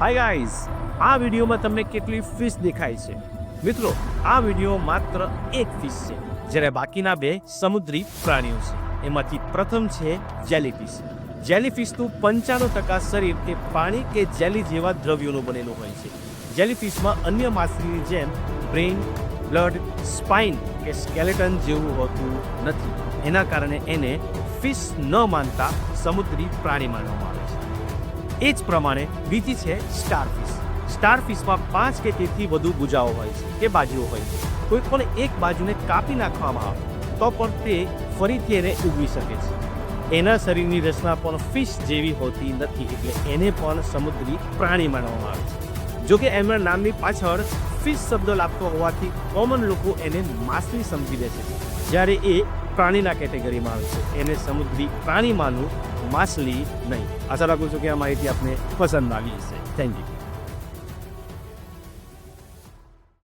Hi guys, આ વિડીયોમાં તમને કેટલી ફિશ દેખાય છે? મિત્રો, આ વિડીયો માત્ર એક ફિશ છે, જ્યારે બાકીના બે સમુદ્રી પ્રાણીઓ છે. એમાંથી પ્રથમ છે જેલીફિશ. જેલીફિશનું 95% શરીર એ પાણી કે જેલી જેવા દ્રવ્યોનું બનેલું હોય છે. જેલીફિશમાં અન્ય માછલીની જેમ બ્રેઇન, બ્લડ, સ્પાઇન કે સ્કેલેટન જેવું હોતું નથી. એના કારણે એને ફિશ ન માનતા સમુદ્રી પ્રાણી માનવામાં આવે છે. એ જ પ્રમાણે બીજી છે સ્ટારફિશ. સ્ટારફિશમાં 5 કે તેથી વધુ ભુજાઓ હોય છે કે બાજુઓ હોય છે. કોઈ પણ એક બાજુને કાપી નાખવામાં આવે તો પણ તે ફરીથી એને ઉગવી શકે છે. એના શરીરની રચના પણ ફિશ જેવી હોતી નથી, એટલે એને પણ સમુદ્રી પ્રાણી માનવામાં આવે છે. જોકે એમના નામની પાછળ ફિશ શબ્દ લાગતો હોવાથી કોમન લોકો એને માછલી સમજી લે છે, જ્યારે એ પ્રાણીના કેટેગરીમાં આવે છે. એને સમુદ્રી પ્રાણી માનવું, માછલી નહીં. આશા રાખું છું કે આ માહિતી આપને પસંદ આવી હશે. Thank you.